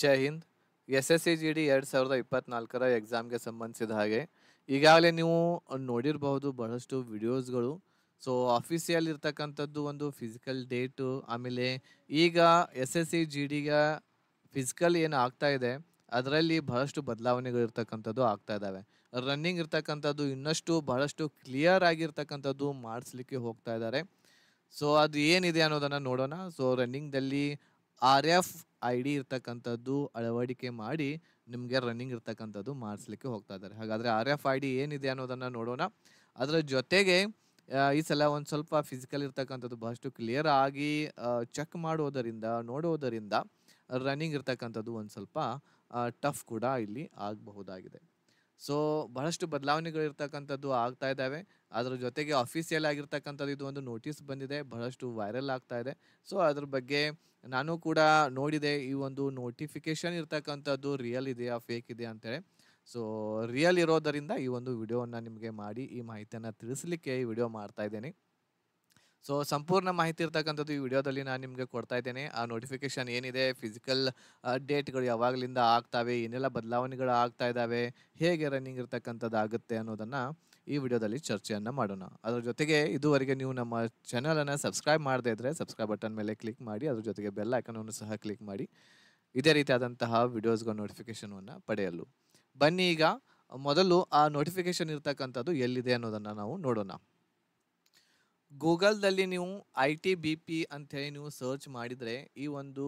ಜೈ Hind. SSC GD 2024ರ ಎಕ್ಸಾಮ್ಗೆ ಸಂಬಂಧಿಸಿದ ಹಾಗೆ ಈಗಾಗಲೇ ನೀವು ನೋಡಿರಬಹುದು ಬಹಳಷ್ಟು ವಿಡಿಯೋಸ್ಗಳು. ಸೊ ಅಫಿಷಿಯಲ್ ಇರ್ತಕ್ಕಂಥದ್ದು ಒಂದು ಫಿಸಿಕಲ್ ಡೇಟು, ಆಮೇಲೆ ಈಗ SSC GDಗ ಫಿಸಿಕಲ್ ಏನು ಆಗ್ತಾ ಇದೆ ಅದರಲ್ಲಿ ಬಹಳಷ್ಟು ಬದಲಾವಣೆಗಳು ಇರ್ತಕ್ಕಂಥದ್ದು ಆಗ್ತಾ ಇದ್ದಾವೆ. ರನ್ನಿಂಗ್ ಇರ್ತಕ್ಕಂಥದ್ದು ಇನ್ನಷ್ಟು ಬಹಳಷ್ಟು ಕ್ಲಿಯರ್ ಆಗಿರ್ತಕ್ಕಂಥದ್ದು ಮಾಡಿಸ್ಲಿಕ್ಕೆ ಹೋಗ್ತಾ ಇದ್ದಾರೆ. ಸೊ ಅದು ಏನಿದೆ ಅನ್ನೋದನ್ನ ನೋಡೋಣ. ಸೊ ರನ್ನಿಂಗ್ದಲ್ಲಿ RFID ಇರ್ತಕ್ಕಂಥದ್ದು ಅಳವಡಿಕೆ ಮಾಡಿ ನಿಮಗೆ ರನ್ನಿಂಗ್ ಇರ್ತಕ್ಕಂಥದ್ದು ಮಾಡಿಸ್ಲಿಕ್ಕೆ ಹೋಗ್ತಾ ಇದ್ದಾರೆ. ಹಾಗಾದ್ರೆ RFID ಏನಿದೆ ಅನ್ನೋದನ್ನ ನೋಡೋಣ. ಅದರ ಜೊತೆಗೆ ಈ ಸಲ ಒಂದು ಸ್ವಲ್ಪ ಫಿಸಿಕಲ್ ಇರ್ತಕ್ಕಂಥದ್ದು ಬಹಳಷ್ಟು ಕ್ಲಿಯರ್ ಆಗಿ ಚೆಕ್ ನೋಡೋದರಿಂದ ರನ್ನಿಂಗ್ ಇರ್ತಕ್ಕಂಥದ್ದು ಒಂದು ಸ್ವಲ್ಪ ಟಫ್ ಕೂಡ ಇಲ್ಲಿ ಆಗಬಹುದಾಗಿದೆ. ಸೊ ಬಹಳಷ್ಟು ಬದಲಾವಣೆಗಳಿರ್ತಕ್ಕಂಥದ್ದು ಆಗ್ತಾ ಇದ್ದಾವೆ. ಅದರ ಜೊತೆಗೆ ಅಫಿಷಿಯಲ್ ಆಗಿರ್ತಕ್ಕಂಥದ್ದು ಇದು ಒಂದು ನೋಟಿಸ್ ಬಂದಿದೆ, ಬಹಳಷ್ಟು ವೈರಲ್ ಆಗ್ತಾ ಇದೆ. ಸೊ ಅದ್ರ ಬಗ್ಗೆ ನಾನು ಕೂಡ ನೋಡಿದೆ. ಈ ಒಂದು ನೋಟಿಫಿಕೇಶನ್ ಇರ್ತಕ್ಕಂಥದ್ದು ರಿಯಲ್ ಇದೆಯಾ ಫೇಕ್ ಇದೆಯಾ ಅಂತೇಳಿ. ಸೊ ರಿಯಲ್ ಇರೋದರಿಂದ ಈ ಒಂದು ವಿಡಿಯೋವನ್ನು ನಿಮಗೆ ಮಾಡಿ ಈ ಮಾಹಿತಿಯನ್ನು ತಿಳಿಸ್ಲಿಕ್ಕೆ ಈ ವಿಡಿಯೋ ಮಾಡ್ತಾ ಇದ್ದೇನೆ. ಸೊ ಸಂಪೂರ್ಣ ಮಾಹಿತಿ ಇರ್ತಕ್ಕಂಥದ್ದು ಈ ವಿಡಿಯೋದಲ್ಲಿ ನಾನು ನಿಮಗೆ ಕೊಡ್ತಾ ಇದ್ದೇನೆ. ಆ ನೋಟಿಫಿಕೇಶನ್ ಏನಿದೆ, ಫಿಸಿಕಲ್ ಡೇಟ್ಗಳು ಯಾವಾಗಲಿಂದ ಆಗ್ತಾವೆ, ಏನೆಲ್ಲ ಬದಲಾವಣೆಗಳು ಆಗ್ತಾ ಇದ್ದಾವೆ, ಹೇಗೆ ರನ್ನಿಂಗ್ ಇರ್ತಕ್ಕಂಥದ್ದು ಆಗುತ್ತೆ ಅನ್ನೋದನ್ನು ಈ ವಿಡಿಯೋದಲ್ಲಿ ಚರ್ಚೆಯನ್ನು ಮಾಡೋಣ. ಅದರ ಜೊತೆಗೆ ಇದುವರೆಗೆ ನೀವು ನಮ್ಮ ಚಾನಲನ್ನು ಸಬ್ಸ್ಕ್ರೈಬ್ ಮಾಡದೇ ಇದ್ದರೆ ಸಬ್ಸ್ಕ್ರೈಬ್ ಬಟನ್ ಮೇಲೆ ಕ್ಲಿಕ್ ಮಾಡಿ, ಅದ್ರ ಜೊತೆಗೆ ಬೆಲ್ ಐಕನನ್ನು ಸಹ ಕ್ಲಿಕ್ ಮಾಡಿ ಇದೇ ರೀತಿಯಾದಂತಹ ವಿಡಿಯೋಸ್ಗಳ ನೋಟಿಫಿಕೇಶನನ್ನು ಪಡೆಯಲು. ಬನ್ನಿ ಈಗ ಮೊದಲು ಆ ನೋಟಿಫಿಕೇಶನ್ ಇರ್ತಕ್ಕಂಥದ್ದು ಎಲ್ಲಿದೆ ಅನ್ನೋದನ್ನು ನಾವು ನೋಡೋಣ. ಗೂಗಲ್ದಲ್ಲಿ ನೀವು ITBP ಅಂಥೇಳಿ ನೀವು ಸರ್ಚ್ ಮಾಡಿದರೆ ಈ ಒಂದು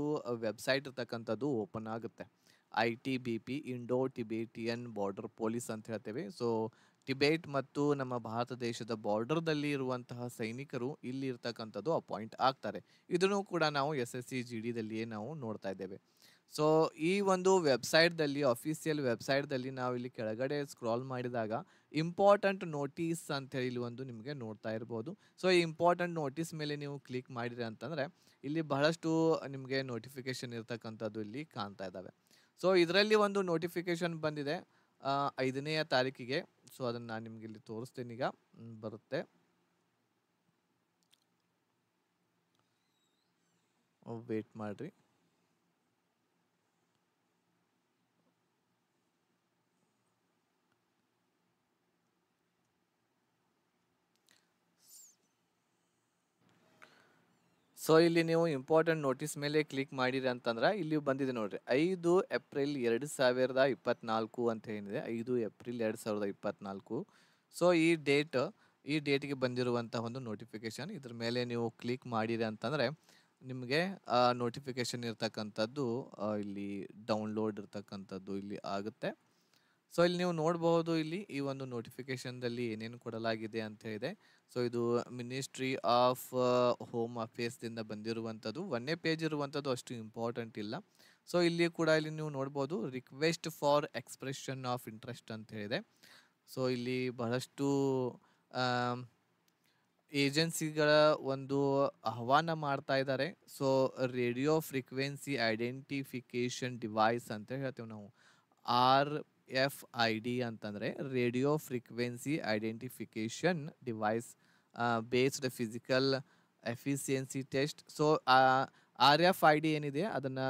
ವೆಬ್ಸೈಟ್ ಇರ್ತಕ್ಕಂಥದ್ದು ಓಪನ್ ಆಗುತ್ತೆ. ITBP Indo Tibetan border police ಅಂತ ಹೇಳ್ತೇವೆ. ಸೊ ಟಿಬೇಟ್ ಮತ್ತು ನಮ್ಮ ಭಾರತ ದೇಶದ ಬಾರ್ಡರ್ದಲ್ಲಿ ಇರುವಂತಹ ಸೈನಿಕರು ಇಲ್ಲಿ ಇರ್ತಕ್ಕಂಥದ್ದು ಅಪಾಯಿಂಟ್ ಆಗ್ತಾರೆ. ಇದನ್ನು ಕೂಡ ನಾವು SSC GDದಲ್ಲಿಯೇ ನಾವು ನೋಡ್ತಾ ಇದ್ದೇವೆ. ಸೊ ಈ ಒಂದು ವೆಬ್ಸೈಟ್ದಲ್ಲಿ, ಅಫಿಷಿಯಲ್ ವೆಬ್ಸೈಟ್ದಲ್ಲಿ ನಾವು ಇಲ್ಲಿ ಕೆಳಗಡೆ ಸ್ಕ್ರಾಲ್ ಮಾಡಿದಾಗ ಇಂಪಾರ್ಟೆಂಟ್ ನೋಟಿಸ್ ಅಂತೇಳಿ ಇಲ್ಲಿ ಒಂದು ನಿಮಗೆ ನೋಡ್ತಾ ಇರ್ಬೋದು. ಸೊ ಈ ಇಂಪಾರ್ಟೆಂಟ್ ನೋಟಿಸ್ ಮೇಲೆ ನೀವು ಕ್ಲಿಕ್ ಮಾಡಿದ್ರಿ ಅಂತಂದರೆ ಇಲ್ಲಿ ಬಹಳಷ್ಟು ನಿಮಗೆ ನೋಟಿಫಿಕೇಶನ್ ಇರ್ತಕ್ಕಂಥದ್ದು ಇಲ್ಲಿ ಕಾಣ್ತಾ ಇದ್ದಾವೆ. ಸೊ ಇದರಲ್ಲಿ ಒಂದು ನೋಟಿಫಿಕೇಶನ್ ಬಂದಿದೆ 5ನೇ ತಾರೀಕಿಗೆ. ಸೊ ಅದನ್ನು ನಾನು ನಿಮಗೆ ಇಲ್ಲಿ ತೋರಿಸ್ತೀನಿ. ಈಗ ಬರುತ್ತೆ, ವೇಟ್ ಮಾಡಿರಿ. ಸೊ ಇಲ್ಲಿ ನೀವು ಇಂಪಾರ್ಟೆಂಟ್ ನೋಟಿಸ್ ಮೇಲೆ ಕ್ಲಿಕ್ ಮಾಡಿರಿ ಅಂತಂದ್ರೆ ಇಲ್ಲಿ ಬಂದಿದೆ ನೋಡ್ರಿ, 5 ಏಪ್ರಿಲ್ 2024 ಅಂತ ಏನಿದೆ, 5 ಏಪ್ರಿಲ್ 2024. ಸೊ ಈ ಡೇಟ್ಗೆ ಬಂದಿರುವಂತಹ ಒಂದು ನೋಟಿಫಿಕೇಶನ್. ಇದ್ರ ಮೇಲೆ ನೀವು ಕ್ಲಿಕ್ ಮಾಡಿರಿ ಅಂತಂದ್ರೆ ನಿಮಗೆ ನೋಟಿಫಿಕೇಶನ್ ಇರ್ತಕ್ಕಂಥದ್ದು ಇಲ್ಲಿ ಡೌನ್ಲೋಡ್ ಇರ್ತಕ್ಕಂಥದ್ದು ಇಲ್ಲಿ ಆಗುತ್ತೆ. ಸೊ ಇಲ್ಲಿ ನೀವು ನೋಡಬಹುದು, ಇಲ್ಲಿ ಈ ಒಂದು ನೋಟಿಫಿಕೇಶನ್ದಲ್ಲಿ ಏನೇನು ಕೊಡಲಾಗಿದೆ ಅಂತ ಹೇಳಿದೆ. ಸೊ ಇದು ಮಿನಿಸ್ಟ್ರಿ ಆಫ್ ಹೋಮ್ ಅಫೇರ್ಸ್ದಿಂದ ಬಂದಿರುವಂಥದ್ದು. 1ನೇ ಪೇಜ್ ಇರುವಂಥದ್ದು ಅಷ್ಟು ಇಂಪಾರ್ಟೆಂಟ್ ಇಲ್ಲ. ಸೊ ಇಲ್ಲಿ ಕೂಡ ಇಲ್ಲಿ ನೀವು ನೋಡ್ಬೋದು, request for expression of interest ಅಂತ ಹೇಳಿದೆ. ಸೊ ಇಲ್ಲಿ ಬಹಳಷ್ಟು ಏಜೆನ್ಸಿಗಳ ಒಂದು ಆಹ್ವಾನ ಮಾಡ್ತಾ ಇದ್ದಾರೆ. So radio frequency identification device ಅಂತ ಹೇಳ್ತೇವೆ ನಾವು. RFID ಅಂತಂದರೆ radio frequency identification device based physical efficiency test. So RFID ಏನಿದೆ ಅದನ್ನು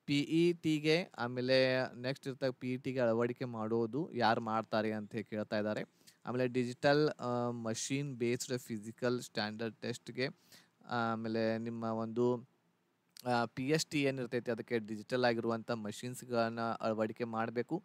PETಗೆ, ಆಮೇಲೆ ನೆಕ್ಸ್ಟ್ PETಗೆ ಅಳವಡಿಕೆ ಮಾಡೋದು ಯಾರು ಮಾಡ್ತಾರೆ ಅಂತ ಕೇಳ್ತಾ ಇದ್ದಾರೆ. ಆಮೇಲೆ digital machine based physical standard ಟೆಸ್ಟ್ಗೆ, ಆಮೇಲೆ ನಿಮ್ಮ ಒಂದು PST ಏನಿರ್ತೈತಿ ಅದಕ್ಕೆ ಡಿಜಿಟಲ್ ಆಗಿರುವಂಥ ಮಷಿನ್ಸ್ಗಳನ್ನು ಅಳವಡಿಕೆ ಮಾಡಬೇಕು.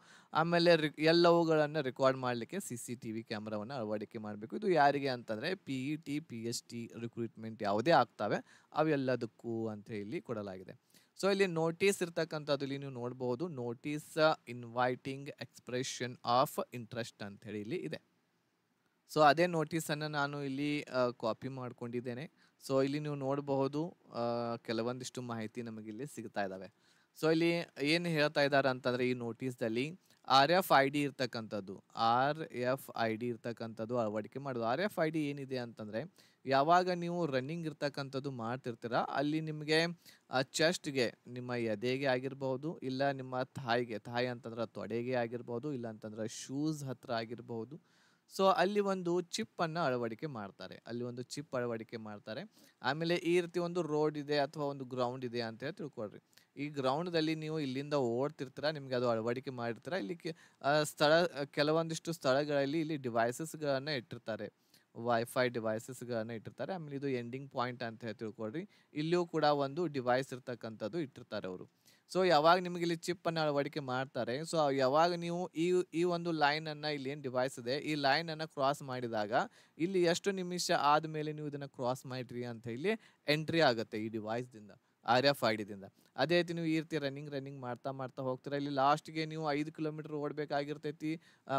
ಆಮೇಲೆ ಎಲ್ಲವುಗಳನ್ನು ರೆಕಾರ್ಡ್ ಮಾಡಲಿಕ್ಕೆ CCTV ಕ್ಯಾಮ್ರಾವನ್ನು ಅಳವಡಿಕೆ ಮಾಡಬೇಕು. ಇದು ಯಾರಿಗೆ ಅಂತಂದರೆ PET PST ರಿಕ್ರೂಟ್ಮೆಂಟ್ ಯಾವುದೇ ಆಗ್ತವೆ ಅವೆಲ್ಲದಕ್ಕೂ ಅಂತ ಇಲ್ಲಿ ಕೊಡಲಾಗಿದೆ. ಸೊ ಇಲ್ಲಿ ನೋಟಿಸ್ ಇರ್ತಕ್ಕಂಥದ್ದು ಇಲ್ಲಿ ನೀವು ನೋಡ್ಬೋದು, notice inviting expression of interest ಅಂತ ಹೇಳಿ ಇಲ್ಲಿ ಇದೆ. ಸೊ ಅದೇ ನೋಟಿಸನ್ನು ನಾನು ಇಲ್ಲಿ ಕಾಪಿ ಮಾಡ್ಕೊಂಡಿದ್ದೇನೆ. ಸೊ ಇಲ್ಲಿ ನೀವು ನೋಡಬಹುದು ಕೆಲವೊಂದಿಷ್ಟು ಮಾಹಿತಿ ನಮಗಿಲ್ಲಿ ಸಿಗ್ತಾ ಇದ್ದಾವೆ. ಸೊ ಇಲ್ಲಿ ಏನು ಹೇಳ್ತಾ ಇದ್ದಾರೆ ಅಂತಂದರೆ ಈ ನೋಟಿಸ್ದಲ್ಲಿ RFID ಇರ್ತಕ್ಕಂಥದ್ದು ಅಳವಡಿಕೆ ಮಾಡೋದು. RFID ಏನಿದೆ ಅಂತಂದರೆ ಯಾವಾಗ ನೀವು ರನ್ನಿಂಗ್ ಇರ್ತಕ್ಕಂಥದ್ದು ಮಾಡ್ತಿರ್ತೀರ ಅಲ್ಲಿ ನಿಮಗೆ ಚೆಸ್ಟ್ಗೆ, ನಿಮ್ಮ ಎದೆಗೆ ಆಗಿರ್ಬೋದು, ಇಲ್ಲ ನಿಮ್ಮ ತಾಯಿ ಅಂತಂದ್ರೆ ತೊಡೆಗೆ ಆಗಿರ್ಬೋದು, ಇಲ್ಲ ಅಂತಂದ್ರೆ ಶೂಸ್ ಹತ್ರ ಆಗಿರ್ಬೋದು. ಸೊ ಅಲ್ಲಿ ಒಂದು ಚಿಪ್ ಅನ್ನ ಅಳವಡಿಕೆ ಮಾಡ್ತಾರೆ, ಅಲ್ಲಿ ಒಂದು ಚಿಪ್ ಅಳವಡಿಕೆ ಮಾಡ್ತಾರೆ. ಆಮೇಲೆ ಈ ರೀತಿ ಒಂದು ರೋಡ್ ಇದೆ ಅಥವಾ ಒಂದು ಗ್ರೌಂಡ್ ಇದೆ ಅಂತ ಹೇಳಿ ತಿಳ್ಕೊಳ್ರಿ. ಈ ಗ್ರೌಂಡ್ದಲ್ಲಿ ನೀವು ಇಲ್ಲಿಂದ ಓಡ್ತಿರ್ತೀರ, ನಿಮ್ಗೆ ಅದು ಅಳವಡಿಕೆ ಮಾಡಿರ್ತೀರ. ಇಲ್ಲಿ ಸ್ಥಳ ಕೆಲವೊಂದಿಷ್ಟು ಸ್ಥಳಗಳಲ್ಲಿ ಇಲ್ಲಿ ಡಿವೈಸಸ್ಗಳನ್ನ ಇಟ್ಟಿರ್ತಾರೆ, ವೈಫೈ ಡಿವೈಸಸ್ಗಳನ್ನ ಇಟ್ಟಿರ್ತಾರೆ. ಆಮೇಲೆ ಇದು ಎಂಡಿಂಗ್ ಪಾಯಿಂಟ್ ಅಂತ ಹೇಳಿ ತಿಳ್ಕೊಳ್ರಿ. ಇಲ್ಲಿಯೂ ಕೂಡ ಒಂದು ಡಿವೈಸ್ ಇರ್ತಕ್ಕಂಥದ್ದು ಇಟ್ಟಿರ್ತಾರೆ ಅವರು. ಸೊ ಯಾವಾಗ ನಿಮಗೆ ಇಲ್ಲಿ ಚಿಪ್ ಅನ್ನ ಅಳವಡಿಕೆ ಮಾಡ್ತಾರೆ, ಸೊ ಯಾವಾಗ ನೀವು ಈ ಈ ಒಂದು ಲೈನ್ ಅನ್ನ, ಇಲ್ಲಿ ಏನು ಡಿವೈಸ್ ಇದೆ ಈ ಲೈನ್ ಅನ್ನ ಕ್ರಾಸ್ ಮಾಡಿದಾಗ ಇಲ್ಲಿ ಎಷ್ಟು ನಿಮಿಷ ಆದ್ಮೇಲೆ ನೀವು ಇದನ್ನ ಕ್ರಾಸ್ ಮಾಡಿರಿ ಅಂತ ಇಲ್ಲಿ ಎಂಟ್ರಿ ಆಗುತ್ತೆ ಈ ಡಿವೈಸ್ ದಿಂದ, RFID ದಿಂದ. ಅದೇ ರೀತಿ ನೀವು ಈ ರೀತಿ ರನ್ನಿಂಗ್ ಮಾಡ್ತಾ ಮಾಡ್ತಾ ಹೋಗ್ತೀರಾ. ಇಲ್ಲಿ ಲಾಸ್ಟ್ಗೆ ನೀವು 5 ಕಿಲೋಮೀಟರ್ ಓಡಬೇಕಾಗಿರ್ತೈತಿ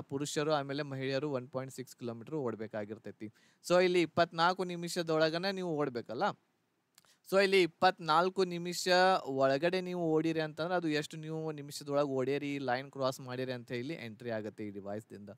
ಪುರುಷರು, ಆಮೇಲೆ ಮಹಿಳೆಯರು 1.6 ಕಿಲೋಮೀಟರ್ ಓಡಬೇಕಾಗಿರ್ತೈತಿ. ಸೊ ಇಲ್ಲಿ 24 ನಿಮಿಷದೊಳಗನ ನೀವು ಓಡಬೇಕಲ್ಲ. ಸೊ ಇಲ್ಲಿ 24 ನಿಮಿಷ ಒಳಗಡೆ ನೀವು ಓಡಿರಿ ಅಂತಂದ್ರೆ ಅದು ಎಷ್ಟು ನೀವು ನಿಮಿಷದೊಳಗೆ ಓಡಿರಿ, ಲೈನ್ ಕ್ರಾಸ್ ಮಾಡಿರಿ ಅಂತ ಇಲ್ಲಿ ಎಂಟ್ರಿ ಆಗುತ್ತೆ ಈ ಡಿವೈಸ್ದಿಂದ.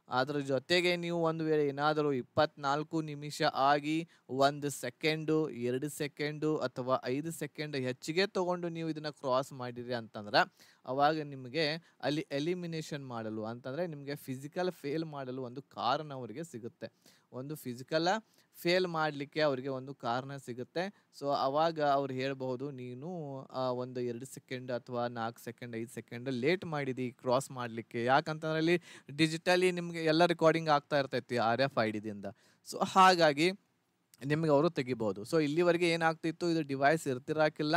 ಅದ್ರ ಜೊತೆಗೆ ನೀವು ಒಂದು ವೇಳೆ ಏನಾದರೂ 24 ನಿಮಿಷ ಆಗಿ 1 ಸೆಕೆಂಡು, 2 ಸೆಕೆಂಡು ಅಥವಾ 5 ಸೆಕೆಂಡ್ ಹೆಚ್ಚಿಗೆ ತಗೊಂಡು ನೀವು ಇದನ್ನ ಕ್ರಾಸ್ ಮಾಡಿರಿ ಅಂತಂದ್ರೆ ಅವಾಗ ನಿಮಗೆ ಅಲ್ಲಿ ಎಲಿಮಿನೇಷನ್ ಮಾಡಲು ಅಂತಂದ್ರೆ ನಿಮಗೆ ಫಿಸಿಕಲ್ ಫೇಲ್ ಮಾಡಲು ಒಂದು ಕಾರಣ ಅವರಿಗೆ ಸಿಗುತ್ತೆ. ಒಂದು ಫಿಸಿಕಲ್ ಫೇಲ್ ಮಾಡಲಿಕ್ಕೆ ಅವರಿಗೆ ಒಂದು ಕಾರಣ ಸಿಗುತ್ತೆ. ಸೊ ಅವಾಗ ಅವ್ರು ಹೇಳ್ಬಹುದು, ನೀನು ಒಂದು 2 ಸೆಕೆಂಡ್ ಅಥವಾ 4 ಸೆಕೆಂಡ್ 5 ಸೆಕೆಂಡ್ ಲೇಟ್ ಮಾಡಿದಿ ಕ್ರಾಸ್ ಮಾಡಲಿಕ್ಕೆ. ಯಾಕಂತಂದ್ರೆ ಅಲ್ಲಿ ಡಿಜಿಟಲಿ ನಿಮಗೆ ಎಲ್ಲ ರೆಕಾರ್ಡಿಂಗ್ ಆಗ್ತಾ ಇರ್ತೈತಿ RFID ದಿಂದ. ಸೊ ಹಾಗಾಗಿ ನಿಮ್ಗೆ ಅವರು ತೆಗಿಬಹುದು. ಸೊ ಇಲ್ಲಿವರೆಗೆ ಏನಾಗ್ತಿತ್ತು, ಇದು ಡಿವೈಸ್ ಇರ್ತಿರಾಕಿಲ್ಲ.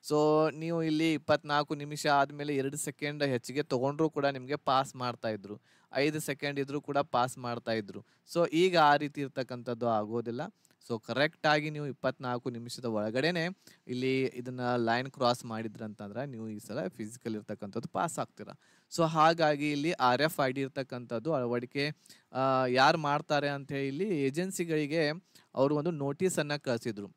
ಸೊ ನೀವು ಇಲ್ಲಿ 24 ನಿಮಿಷ ಆದಮೇಲೆ 2 ಸೆಕೆಂಡ್ ಹೆಚ್ಚಿಗೆ ತೊಗೊಂಡ್ರು ಕೂಡ ನಿಮಗೆ ಪಾಸ್ ಮಾಡ್ತಾ ಇದ್ರು, 5 ಸೆಕೆಂಡ್ ಇದ್ರೂ ಕೂಡ ಪಾಸ್ ಮಾಡ್ತಾ ಇದ್ರು. ಸೊ ಈಗ ಆ ರೀತಿ ಇರ್ತಕ್ಕಂಥದ್ದು ಆಗೋದಿಲ್ಲ. ಸೊ ಕರೆಕ್ಟಾಗಿ ನೀವು 24 ನಿಮಿಷದ ಒಳಗಡೆನೆ ಇಲ್ಲಿ ಇದನ್ನ ಲೈನ್ ಕ್ರಾಸ್ ಮಾಡಿದ್ರಂತಂದ್ರೆ ನೀವು ಈ ಸಲ ಫಿಸಿಕಲ್ ಇರ್ತಕ್ಕಂಥದ್ದು ಪಾಸ್ ಆಗ್ತೀರಾ. ಸೊ ಹಾಗಾಗಿ ಇಲ್ಲಿ RFID ಇರ್ತಕ್ಕಂಥದ್ದು ಅಳವಡಿಕೆ ಯಾರು ಮಾಡ್ತಾರೆ ಅಂತ ಹೇಳಿ ಇಲ್ಲಿ ಏಜೆನ್ಸಿಗಳಿಗೆ ಅವರು ಒಂದು ನೋಟಿಸನ್ನು ಕಳಿಸಿದ್ರು.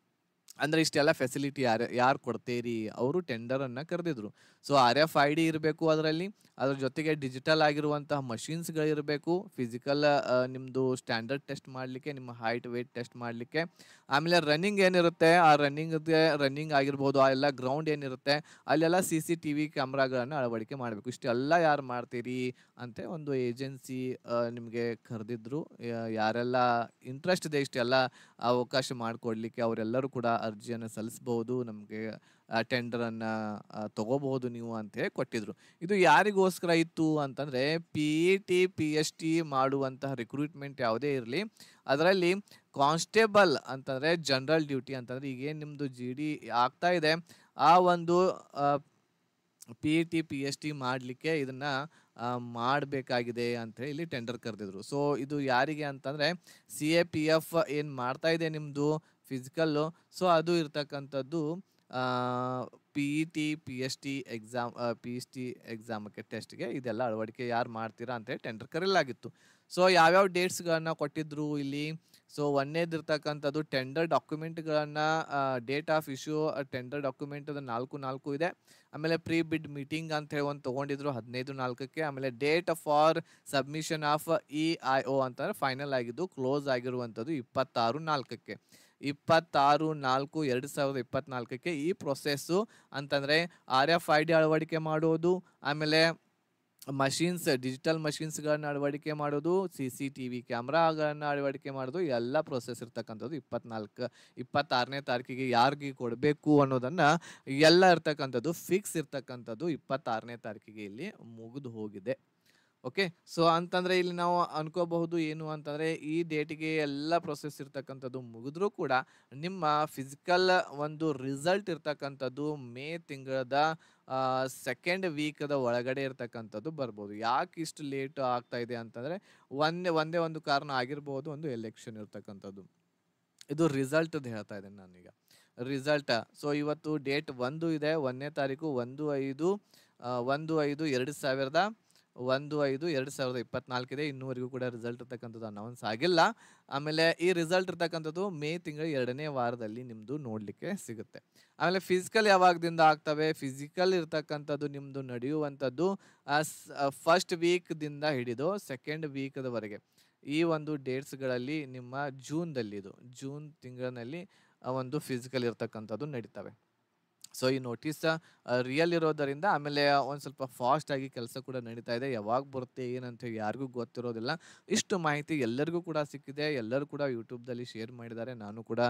ಅಂದ್ರೆ ಇಷ್ಟೆಲ್ಲ ಫೆಸಿಲಿಟಿ ಯಾರು ಕೊಡ್ತೀರಿ, ಅವರು ಟೆಂಡರನ್ನು ಕರೆದಿದ್ರು. ಸೊ RFID ಇರಬೇಕು ಅದರಲ್ಲಿ, ಅದ್ರ ಜೊತೆಗೆ ಡಿಜಿಟಲ್ ಆಗಿರುವಂತಹ ಮಷಿನ್ಸ್ಗಳಿರಬೇಕು, ಫಿಸಿಕಲ್ ನಿಮ್ಮದು ಸ್ಟ್ಯಾಂಡರ್ಡ್ ಟೆಸ್ಟ್ ಮಾಡಲಿಕ್ಕೆ, ನಿಮ್ಮ ಹೈಟ್ ವೇಟ್ ಟೆಸ್ಟ್ ಮಾಡಲಿಕ್ಕೆ. ಆಮೇಲೆ ರನ್ನಿಂಗ್ ಏನಿರುತ್ತೆ ಆ ರನ್ನಿಂಗ್ ಆಗಿರ್ಬೋದು, ಆ ಎಲ್ಲ ಗ್ರೌಂಡ್ ಏನಿರುತ್ತೆ ಅಲ್ಲೆಲ್ಲ CCTV ಕ್ಯಾಮ್ರಾಗಳನ್ನು ಅಳವಡಿಕೆ ಮಾಡಬೇಕು. ಇಷ್ಟೆಲ್ಲ ಯಾರು ಮಾಡ್ತೀರಿ ಅಂತ ಒಂದು ಏಜೆನ್ಸಿ ನಿಮಗೆ ಕರೆದಿದ್ರು. ಯಾರೆಲ್ಲ ಇಂಟ್ರೆಸ್ಟ್ ಇದೆ ಇಷ್ಟೆಲ್ಲ ಅವಕಾಶ ಮಾಡಿಕೊಡ್ಲಿಕ್ಕೆ ಅವರೆಲ್ಲರೂ ಕೂಡ ಅರ್ಜಿಯನ್ನು ಸಲ್ಲಿಸಬಹುದು, ನಮಗೆ ಟೆಂಡರನ್ನು ತಗೋಬಹುದು ನೀವು ಅಂತ ಹೇಳಿ ಕೊಟ್ಟಿದ್ರು. ಇದು ಯಾರಿಗೋಸ್ಕರ ಇತ್ತು ಅಂತಂದರೆ PET PST ಮಾಡುವಂತಹ ರಿಕ್ರೂಟ್ಮೆಂಟ್ ಯಾವುದೇ ಇರಲಿ ಅದರಲ್ಲಿ ಕಾನ್ಸ್ಟೇಬಲ್ ಅಂತಂದರೆ ಜನರಲ್ ಡ್ಯೂಟಿ ಅಂತಂದರೆ ಈಗೇನು ನಿಮ್ಮದು GD ಆಗ್ತಾ ಇದೆ ಆ ಒಂದು PET PST ಮಾಡಲಿಕ್ಕೆ ಇದನ್ನು ಮಾಡಬೇಕಾಗಿದೆ ಅಂಥೇಳಿ ಇಲ್ಲಿ ಟೆಂಡರ್ ಕರೆದಿದ್ರು. ಸೊ ಇದು ಯಾರಿಗೆ ಅಂತಂದರೆ CAPF ಏನು ಮಾಡ್ತಾ ಇದೆ ನಿಮ್ಮದು ಫಿಸಿಕಲ್ಲು, ಸೊ ಅದು ಇರ್ತಕ್ಕಂಥದ್ದು PET PST ಎಕ್ಸಾಮಕ್ಕೆ ಟೆಸ್ಟ್ಗೆ ಇದೆಲ್ಲ ಅಳವಡಿಕೆ ಯಾರು ಮಾಡ್ತೀರಾ ಅಂತೇಳಿ ಟೆಂಡರ್ ಕರೆಯಲಾಗಿತ್ತು. ಸೊ ಯಾವ್ಯಾವ ಡೇಟ್ಸ್ಗಳನ್ನು ಕೊಟ್ಟಿದ್ರು ಇಲ್ಲಿ, ಸೊ ಒಂದೇದಿರ್ತಕ್ಕಂಥದ್ದು ಟೆಂಡರ್ ಡಾಕ್ಯುಮೆಂಟ್ಗಳನ್ನು date of issue tender document ಅದು 4/4 ಇದೆ. ಆಮೇಲೆ ಪ್ರೀ ಬಿಡ್ ಮೀಟಿಂಗ್ ಅಂತ ಹೇಳಿ ಒಂದು ತೊಗೊಂಡಿದ್ರು 15/4ಕ್ಕೆ. ಆಮೇಲೆ date for submission of EIO ಅಂತಂದರೆ ಫೈನಲ್ ಆಗಿದ್ದು ಕ್ಲೋಸ್ ಆಗಿರುವಂಥದ್ದು 26/4ಕ್ಕೆ. 26/4/2024ಕ್ಕೆ ಈ ಪ್ರೊಸೆಸ್ಸು ಅಂತಂದರೆ RFID ಅಳವಡಿಕೆ ಮಾಡೋದು, ಆಮೇಲೆ ಮಷಿನ್ಸ್ ಡಿಜಿಟಲ್ ಮಷಿನ್ಸ್ಗಳನ್ನ ಅಳವಡಿಕೆ ಮಾಡೋದು, CCTV ಕ್ಯಾಮ್ರಾಗಳನ್ನ ಅಳವಡಿಕೆ ಮಾಡೋದು, ಎಲ್ಲ ಪ್ರೊಸೆಸ್ ಇರ್ತಕ್ಕಂಥದ್ದು 26ನೇ ತಾರೀಕಿಗೆ ಯಾರಿಗೆ ಕೊಡಬೇಕು ಅನ್ನೋದನ್ನು ಎಲ್ಲ ಇರ್ತಕ್ಕಂಥದ್ದು ಫಿಕ್ಸ್ ಇರ್ತಕ್ಕಂಥದ್ದು 26ನೇ ತಾರೀಕಿಗೆ ಇಲ್ಲಿ ಮುಗಿದು ಹೋಗಿದೆ. ಓಕೆ, ಸೊ ಅಂತಂದರೆ ಇಲ್ಲಿ ನಾವು ಅನ್ಕೋಬಹುದು ಏನು ಅಂತಂದರೆ ಈ ಡೇಟಿಗೆ ಎಲ್ಲ ಪ್ರೊಸೆಸ್ ಇರ್ತಕ್ಕಂಥದ್ದು ಮುಗಿದ್ರೂ ಕೂಡ ನಿಮ್ಮ ಫಿಸಿಕಲ್ ಒಂದು ರಿಸಲ್ಟ್ ಇರ್ತಕ್ಕಂಥದ್ದು ಮೇ ತಿಂಗಳದ ಸೆಕೆಂಡ್ ವೀಕದ ಒಳಗಡೆ ಇರ್ತಕ್ಕಂಥದ್ದು ಬರ್ಬೋದು. ಯಾಕೆ ಇಷ್ಟು ಲೇಟ್ ಆಗ್ತಾ ಇದೆ ಅಂತಂದರೆ ಒಂದೇ ಒಂದು ಕಾರಣ ಆಗಿರ್ಬೋದು, ಒಂದು ಎಲೆಕ್ಷನ್ ಇರ್ತಕ್ಕಂಥದ್ದು. ಇದು ರಿಸಲ್ಟ್ದು ಹೇಳ್ತಾ ಇದ್ದೇನೆ ನಾನೀಗ, ರಿಸಲ್ಟ್. ಸೊ ಇವತ್ತು ಡೇಟ್ 1 ಇದೆ, 1ನೇ ತಾರೀಕು 1/5/2024 ಇದೆ. ಇನ್ನೂವರೆಗೂ ಕೂಡ ರಿಸಲ್ಟ್ ಇರ್ತಕ್ಕಂಥದ್ದು ಅನೌನ್ಸ್ ಆಗಿಲ್ಲ. ಆಮೇಲೆ ಈ ರಿಸಲ್ಟ್ ಇರ್ತಕ್ಕಂಥದ್ದು ಮೇ ತಿಂಗಳ 2ನೇ ವಾರದಲ್ಲಿ ನಿಮ್ಮದು ನೋಡಲಿಕ್ಕೆ ಸಿಗುತ್ತೆ. ಆಮೇಲೆ ಫಿಸಿಕಲ್ ಯಾವಾಗದಿಂದ ಆಗ್ತವೆ, ಫಿಸಿಕಲ್ ಇರ್ತಕ್ಕಂಥದ್ದು ನಿಮ್ಮದು ನಡೆಯುವಂಥದ್ದು ಫಸ್ಟ್ ವೀಕ್ದಿಂದ ಹಿಡಿದು ಸೆಕೆಂಡ್ ವೀಕ್ದವರೆಗೆ ಈ ಒಂದು ಡೇಟ್ಸ್ಗಳಲ್ಲಿ ನಿಮ್ಮ ಜೂನ್ ತಿಂಗಳಿನಲ್ಲಿ ಒಂದು ಫಿಸಿಕಲ್ ಇರ್ತಕ್ಕಂಥದ್ದು ನಡೀತವೆ. ಸೊ ಈ ನೋಟಿಸ್ ರಿಯಲ್ ಇರೋದರಿಂದ ಆಮೇಲೆ ಒಂದು ಸ್ವಲ್ಪ ಫಾಸ್ಟ್ ಆಗಿ ಕೆಲಸ ಕೂಡ ನಡೀತಾ ಇದೆ. ಯಾವಾಗ ಬರುತ್ತೆ ಏನಂತ ಯಾರಿಗೂ ಗೊತ್ತಿರೋದಿಲ್ಲ. ಇಷ್ಟು ಮಾಹಿತಿ ಎಲ್ಲರಿಗೂ ಕೂಡ ಸಿಕ್ಕಿದೆ. ಎಲ್ಲರೂ ಕೂಡ ಯೂಟ್ಯೂಬ್ದಲ್ಲಿ ಶೇರ್ ಮಾಡಿದ್ದಾರೆ. ನಾನು ಕೂಡ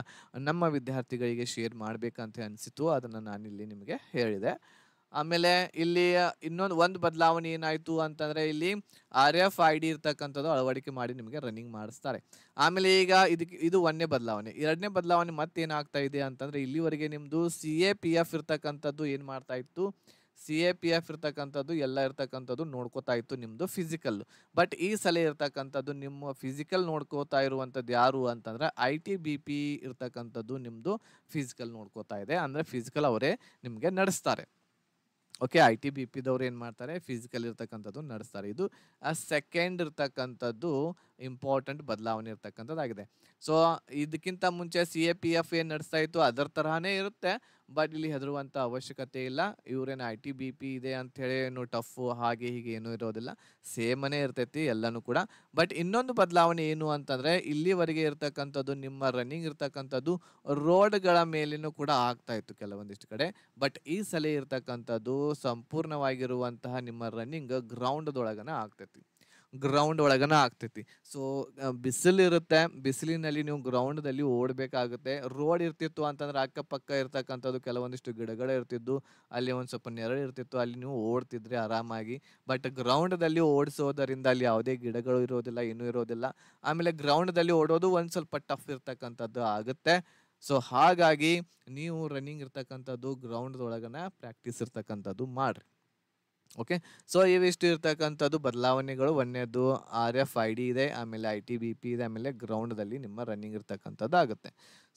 ನಮ್ಮ ವಿದ್ಯಾರ್ಥಿಗಳಿಗೆ ಶೇರ್ ಮಾಡಬೇಕಂತ ಅನಿಸಿತು. ಅದನ್ನು ನಾನಿಲ್ಲಿ ನಿಮಗೆ ಹೇಳಿದೆ. ಆಮೇಲೆ ಇಲ್ಲಿ ಒಂದು ಬದಲಾವಣೆ ಏನಾಯ್ತು ಅಂತಂದ್ರೆ ಇಲ್ಲಿ RFID ಇರ್ತಕ್ಕಂಥದ್ದು ಅಳವಡಿಕೆ ಮಾಡಿ ನಿಮಗೆ ರನ್ನಿಂಗ್ ಮಾಡಿಸ್ತಾರೆ. ಆಮೇಲೆ ಈಗ ಇದು ಒಂದನೇ ಬದಲಾವಣೆ. ಎರಡನೇ ಬದಲಾವಣೆ ಮತ್ತೇನಾಗ್ತಾ ಇದೆ ಅಂತಂದ್ರೆ ಇಲ್ಲಿವರೆಗೆ ನಿಮ್ದು CAPF ಇರ್ತಕ್ಕಂಥದ್ದು ಏನ್ ಮಾಡ್ತಾ ಇತ್ತು, CAPF ಇರ್ತಕ್ಕಂಥದ್ದು ಎಲ್ಲ ಇರ್ತಕ್ಕಂಥದ್ದು ನೋಡ್ಕೋತಾ ಇತ್ತು ನಿಮ್ದು ಫಿಸಿಕಲ್. ಬಟ್ ಈ ಸಲ ಇರ್ತಕ್ಕಂಥದ್ದು ನಿಮ್ಮ ಫಿಸಿಕಲ್ ನೋಡ್ಕೋತಾ ಇರುವಂಥದ್ದು ಯಾರು ಅಂತಂದ್ರೆ ITBP ಇರ್ತಕ್ಕಂಥದ್ದು ನಿಮ್ದು ಫಿಸಿಕಲ್ ನೋಡ್ಕೋತಾ ಇದೆ. ಅಂದ್ರೆ ಫಿಸಿಕಲ್ ಅವರೇ ನಿಮ್ಗೆ ನಡೆಸ್ತಾರೆ. ಓಕೆ, ITBP ದವ್ರು ಏನು ಮಾಡ್ತಾರೆ, ಫಿಸಿಕಲ್ ಇರ್ತಕ್ಕಂಥದ್ದು ನಡೆಸ್ತಾರೆ. ಇದು ಸೆಕೆಂಡ್ ಇರ್ತಕ್ಕಂಥದ್ದು ಇಂಪಾರ್ಟೆಂಟ್ ಬದಲಾವಣೆ ಇರ್ತಕ್ಕಂಥದ್ದಾಗಿದೆ. ಸೊ ಇದಕ್ಕಿಂತ ಮುಂಚೆ CAPF ಏನು ನಡೆಸ್ತಾ ಇತ್ತು ಅದರ ತರಹನೇ ಇರುತ್ತೆ. ಬಟ್ ಇಲ್ಲಿ ಹೆದರುವಂಥ ಅವಶ್ಯಕತೆ ಇಲ್ಲ. ಇವ್ರೇನು ITBP ಇದೆ ಅಂಥೇಳಿ ಏನು ಟಫ್ ಹಾಗೆ ಹೀಗೆ ಏನೂ ಇರೋದಿಲ್ಲ, ಸೇಮನೇ ಇರ್ತೈತಿ ಎಲ್ಲನೂ ಕೂಡ. ಬಟ್ ಇನ್ನೊಂದು ಬದಲಾವಣೆ ಏನು ಅಂತಂದರೆ ಇಲ್ಲಿವರೆಗೆ ಇರ್ತಕ್ಕಂಥದ್ದು ನಿಮ್ಮ ರನ್ನಿಂಗ್ ಇರ್ತಕ್ಕಂಥದ್ದು ರೋಡ್ಗಳ ಮೇಲೇನೂ ಕೂಡ ಆಗ್ತಾ ಇತ್ತು ಕೆಲವೊಂದಿಷ್ಟು ಕಡೆ. ಬಟ್ ಈ ಸಲ ಇರ್ತಕ್ಕಂಥದ್ದು ಸಂಪೂರ್ಣವಾಗಿರುವಂತಹ ನಿಮ್ಮ ರನ್ನಿಂಗ್ ಗ್ರೌಂಡ್ದೊಳಗನ ಆಗ್ತೈತಿ. ಸೊ ಬಿಸಿಲಿರುತ್ತೆ, ಬಿಸಿಲಿನಲ್ಲಿ ನೀವು ಗ್ರೌಂಡ್ದಲ್ಲಿ ಓಡಬೇಕಾಗುತ್ತೆ. ರೋಡ್ ಇರ್ತಿತ್ತು ಅಂತಂದ್ರೆ ಅಕ್ಕಪಕ್ಕ ಇರ್ತಕ್ಕಂಥದ್ದು ಕೆಲವೊಂದಿಷ್ಟು ಗಿಡಗಳು ಇರ್ತಿದ್ದು, ಅಲ್ಲಿ ಒಂದು ಸ್ವಲ್ಪ ನೆರಳು ಇರ್ತಿತ್ತು, ಅಲ್ಲಿ ನೀವು ಓಡ್ತಿದ್ರಿ ಆರಾಮಾಗಿ. ಬಟ್ ಗ್ರೌಂಡ್ದಲ್ಲಿ ಓಡಿಸೋದರಿಂದ ಅಲ್ಲಿ ಯಾವುದೇ ಗಿಡಗಳು ಇರೋದಿಲ್ಲ, ಏನೂ ಇರೋದಿಲ್ಲ. ಆಮೇಲೆ ಗ್ರೌಂಡ್ದಲ್ಲಿ ಓಡೋದು ಒಂದು ಸ್ವಲ್ಪ ಟಫ್ ಇರ್ತಕ್ಕಂಥದ್ದು ಆಗುತ್ತೆ. ಸೊ ಹಾಗಾಗಿ ನೀವು ರನ್ನಿಂಗ್ ಇರ್ತಕ್ಕಂಥದ್ದು ಗ್ರೌಂಡ್ದೊಳಗನ ಪ್ರಾಕ್ಟೀಸ್ ಇರ್ತಕ್ಕಂಥದ್ದು ಮಾಡ್ರಿ. ಓಕೆ, ಸೊ ಇವಿಷ್ಟು ಇರ್ತಕ್ಕಂಥದ್ದು ಬದಲಾವಣೆಗಳು. ಒಂದನೇದು RFID ಇದೆ, ಆಮೇಲೆ ITBP ಇದೆ, ಆಮೇಲೆ ಗ್ರೌಂಡ್ದಲ್ಲಿ ನಿಮ್ಮ ರನ್ನಿಂಗ್ ಇರ್ತಕ್ಕಂಥದ್ದು ಆಗುತ್ತೆ.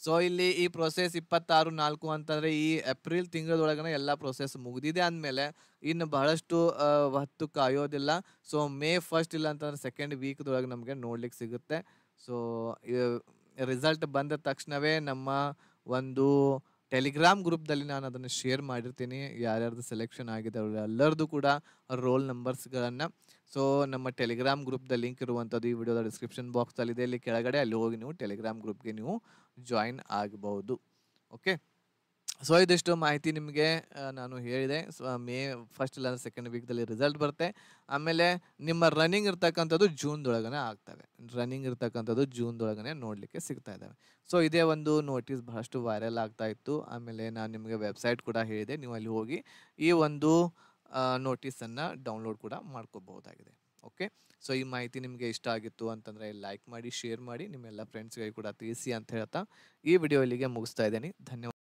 ಸೊ ಇಲ್ಲಿ ಈ ಪ್ರೊಸೆಸ್ 26/4 ಅಂತಂದರೆ ಈ ಏಪ್ರಿಲ್ ತಿಂಗಳೊಳಗನೆ ಎಲ್ಲ ಪ್ರೊಸೆಸ್ ಮುಗಿದಿದೆ ಅಂದಮೇಲೆ ಇನ್ನು ಬಹಳಷ್ಟು ಹೊತ್ತು ಕಾಯೋದಿಲ್ಲ. ಸೊ May 1 ಇಲ್ಲ ಅಂತಂದ್ರೆ ಸೆಕೆಂಡ್ ವೀಕ್ದೊಳಗೆ ನಮಗೆ ನೋಡ್ಲಿಕ್ಕೆ ಸಿಗುತ್ತೆ. ಸೊ ರಿಸಲ್ಟ್ ಬಂದ ತಕ್ಷಣವೇ ನಮ್ಮ ಒಂದು ಟೆಲಿಗ್ರಾಮ್ ಗ್ರೂಪ್ದಲ್ಲಿ ನಾನು ಅದನ್ನು ಶೇರ್ ಮಾಡಿರ್ತೀನಿ. ಯಾರ್ಯಾರ್ದು ಸೆಲೆಕ್ಷನ್ ಆಗಿದೆ ಎಲ್ಲರದು ಕೂಡ ರೋಲ್ ನಂಬರ್ಸ್ಗಳನ್ನು. ಸೊ ನಮ್ಮ ಟೆಲಿಗ್ರಾಮ್ ಗ್ರೂಪ್ದ ಲಿಂಕ್ ಇರುವಂಥದ್ದು ಈ ವಿಡಿಯೋದ ಡಿಸ್ಕ್ರಿಪ್ಷನ್ ಬಾಕ್ಸಲ್ಲಿದೆ, ಇಲ್ಲಿ ಕೆಳಗಡೆ. ಅಲ್ಲಿ ಹೋಗಿ ನೀವು ಟೆಲಿಗ್ರಾಮ್ ಗ್ರೂಪ್ಗೆ ನೀವು ಜಾಯಿನ್ ಆಗಬಹುದು. ಓಕೆ, ಸೊ ಇದಿಷ್ಟು ಮಾಹಿತಿ ನಿಮಗೆ ನಾನು ಹೇಳಿದೆ. ಸೊ May 1 ಇಲ್ಲ ಸೆಕೆಂಡ್ ವೀಕ್ದಲ್ಲಿ ರಿಸಲ್ಟ್ ಬರುತ್ತೆ. ಆಮೇಲೆ ನಿಮ್ಮ ರನ್ನಿಂಗ್ ಇರ್ತಕ್ಕಂಥದ್ದು ಜೂನ್ದೊಳಗನೆ ಆಗ್ತವೆ. ರನ್ನಿಂಗ್ ಇರ್ತಕ್ಕಂಥದ್ದು ಜೂನ್ದೊಳಗನೆ ನೋಡಲಿಕ್ಕೆ ಸಿಗ್ತಾ ಇದ್ದಾವೆ. ಸೊ ಇದೇ ಒಂದು ನೋಟಿಸ್ ಬಹಳಷ್ಟು ವೈರಲ್ ಆಗ್ತಾ ಇತ್ತು. ಆಮೇಲೆ ನಾನು ನಿಮಗೆ ವೆಬ್ಸೈಟ್ ಕೂಡ ಹೇಳಿದೆ, ನೀವು ಅಲ್ಲಿ ಹೋಗಿ ಈ ಒಂದು ನೋಟಿಸನ್ನು ಡೌನ್ಲೋಡ್ ಕೂಡ ಮಾಡ್ಕೋಬಹುದಾಗಿದೆ. ಓಕೆ, ಸೊ ಈ ಮಾಹಿತಿ ನಿಮಗೆ ಇಷ್ಟ ಆಗಿತ್ತು ಅಂತಂದರೆ ಲೈಕ್ ಮಾಡಿ, ಶೇರ್ ಮಾಡಿ, ನಿಮ್ಮೆಲ್ಲ ಫ್ರೆಂಡ್ಸ್ಗಳಿಗೆ ಕೂಡ ತಿಳಿಸಿ ಅಂತ ಹೇಳ್ತಾ ಈ ವಿಡಿಯೋ ಇಲ್ಲಿಗೆ ಮುಗಿಸ್ತಾ ಇದ್ದೀನಿ. ಧನ್ಯವಾದ.